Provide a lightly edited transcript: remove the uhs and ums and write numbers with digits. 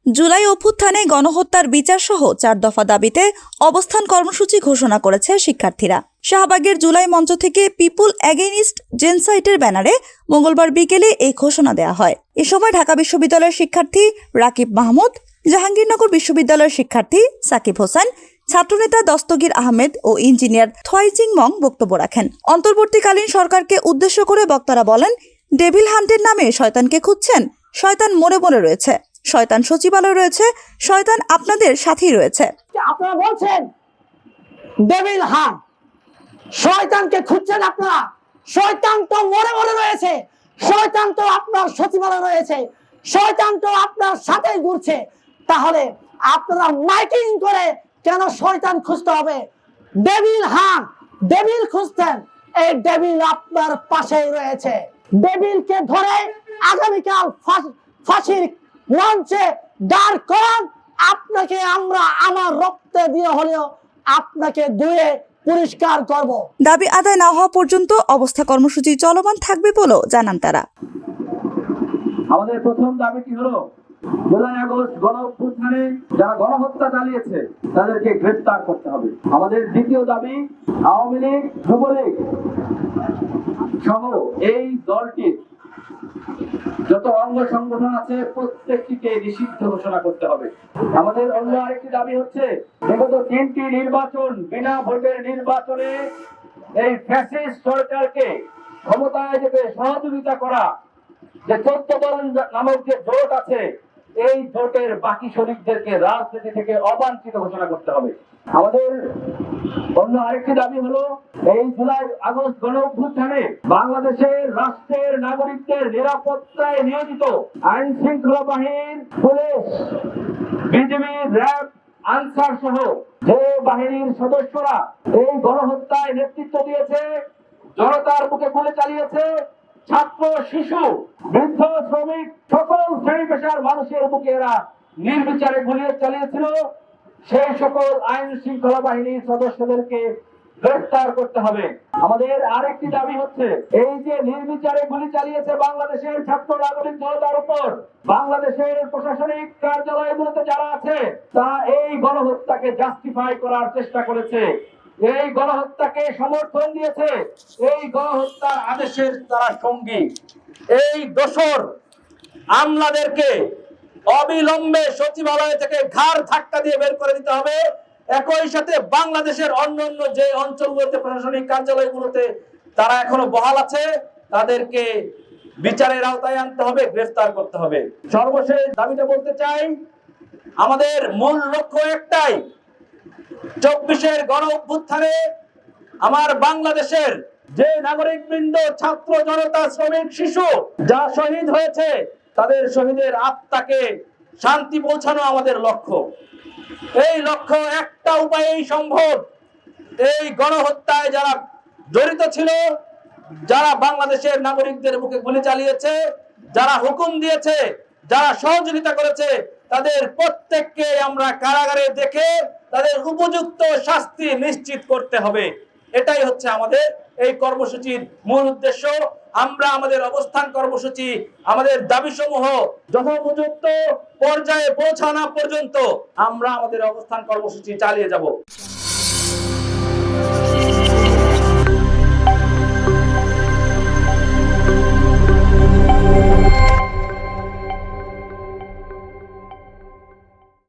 জুলাই অভ্যুত্থানে গণহত্যার বিচার সহ 4 দফা দাবিতে অবস্থান কর্মসূচি ঘোষণা করেছে শিক্ষার্থীরা। শাহবাগের জুলাই মঞ্চ থেকে পিপুল এগেইনস্ট জেনোসাইডের ব্যানারে মঙ্গলবার বিকেলে এই ঘোষণা দেওয়া হয়। এ সময় ঢাকা বিশ্ববিদ্যালয়ের শিক্ষার্থী রাকিব মাহমুদ, জাহাঙ্গীরনগর বিশ্ববিদ্যালয়ের শিক্ষার্থী সাকিব হোসেন, ছাত্রনেতা দস্তগীর আহমেদ ও ইঞ্জিনিয়ার থোয়াইচিং মং বক্তব্য রাখেন। অন্তর্বর্তীকালীন সরকারকে উদ্দেশ্য করে বক্তারা বলেন, ডেভিল হান্টের নামে শয়তানকে খুঁজছেন, শয়তান মনে মনে রয়েছে, শয়তান সচিবালয় রয়েছে, শয়তান আপনাদের সাথেই রয়েছে। আপনারা বলছেন ডেভিল হান্ট, শয়তানকে খুঁজছেন আপনারা, শয়তান তো মনে মনে রয়েছে, শয়তান তো আপনার সচিবালয় রয়েছে, শয়তান তো আপনার সাথেই ঘুরছে। তাহলে আপনারা মাইকিং করে কেন শয়তান খুঁজতে হবে? ডেভিল হান্ট, ডেভিল খুঁজতেন, এই ডেভিল আপনার পাশেই রয়েছে। ডেভিলকে ধরে আগামীকাল ফাঁসির মঞ্চে দাঁড় করান। আপনাকে আমরা আমার রক্তে দিয়ে হলেও আপনাকে ধুয়ে পরিষ্কার করব। দাবি আদায় না হওয়া পর্যন্ত অবস্থা কর্মসূচি চলমান থাকবে বলেও জানান তারা। আমাদের প্রথম দাবিটি হলো জুলাই আগস্ট গণ অভ্যুত্থানে যারা গণহত্যা চালিয়েছে তাদেরকে গ্রেফতার করতে হবে। আমাদের দ্বিতীয় দাবি, আওয়ামী লীগ, যুবলীগ সহ এই দলটির যত অঙ্গ সংগঠন আছে প্রত্যেকটিকে নিষিদ্ধ ঘোষণা করতে হবে। আমাদের অন্য আরেকটি দাবি হচ্ছে, বিগত 3টি নির্বাচন বিনা ভোটের নির্বাচনে এই ফ্যাসিস্ট সরকারকে ক্ষমতায় যেতে সহযোগিতা করা, যে 14 দল নামক যে জোট আছে, এই জোটের বাকি শরিকদেরকে রাজনীতি থেকে অবাঞ্ছিত ঘোষণা করতে হবে। আমাদের অন্য আরেকটি দাবি হলো, এই জুলাই আগস্ট গণ অভ্যুত্থানে বাংলাদেশের রাষ্ট্রের নাগরিকদের নিরাপত্তায় নিয়োজিত আইন শৃঙ্খলা বাহিনীর, পুলিশ, বিজিবি, র্যাব, আনসার সহ যে বাহিনীর সদস্যরা এই গণহত্যায় নেতৃত্ব দিয়েছে, জনতার বুকে গুলি চালিয়েছে, ছাত্র, শিশু, বৃদ্ধ, শ্রমিক সকল শ্রেণী পেশার মানুষের বুকে এরা নির্বিচারে গুলি চালিয়েছিল, সেই সকল আইন শৃঙ্খলা বাহিনীর সদস্যদেরকে গ্রেফতার করতে হবে। আমাদের আরেকটি দাবি হচ্ছে, এই যে নির্বিচারে গুলি চালিয়েছে বাংলাদেশের ছাত্র নাগরিক জনতার উপর, বাংলাদেশের প্রশাসনিক কার্যালয়গুলোতে যারা আছে তারা এই গণহত্যাকে জাস্টিফাই করার চেষ্টা করেছে, এই গণহত্যাকে সমর্থন দিয়েছে, এই গণহত্যার আদেশের তারা সঙ্গী। এই দোসর আমলাদেরকে অবিলম্বে সচিবালয় থেকে ঘাড় ধাক্কা দিয়ে বের করে দিতে হবে। একই সাথে বাংলাদেশের অন্যান্য যে অঞ্চলগুলোতে প্রশাসনিক কার্যালয়গুলোতে তারা এখনো বহাল আছে, তাদেরকে বিচারের আওতায় আনতে হবে, গ্রেফতার করতে হবে। সর্বশেষ দাবিটা বলতে চাই, আমাদের মূল লক্ষ্য একটাই, 24-এর গণ অভ্যুত্থানে আমার বাংলাদেশের যে নাগরিকবৃন্দ, ছাত্র জনতা, শ্রমিক, শিশু যা শহীদ হয়েছে, তাদের শহীদের আত্মাকে শান্তি পৌঁছানো আমাদের লক্ষ্য। এই লক্ষ্য একটা উপায়েই সম্ভব, এই গণহত্যায় যারা জড়িত ছিল, যারা বাংলাদেশের নাগরিকদের বুকে গুলি চালিয়েছে, যারা হুকুম দিয়েছে, যারা সহযোগিতা করেছে, তাদের প্রত্যেককে আমরা কারাগারে দেখে তাদের উপযুক্ত শাস্তি নিশ্চিত করতে হবে। এটাই হচ্ছে আমাদের এই কর্মসূচির মূল উদ্দেশ্য। আমরা আমাদের অবস্থান কর্মসূচি, আমাদের দাবিসমূহ যথোপযুক্ত পর্যায়ে পৌঁছানো পর্যন্ত আমরা আমাদের অবস্থান কর্মসূচি চালিয়ে যাব।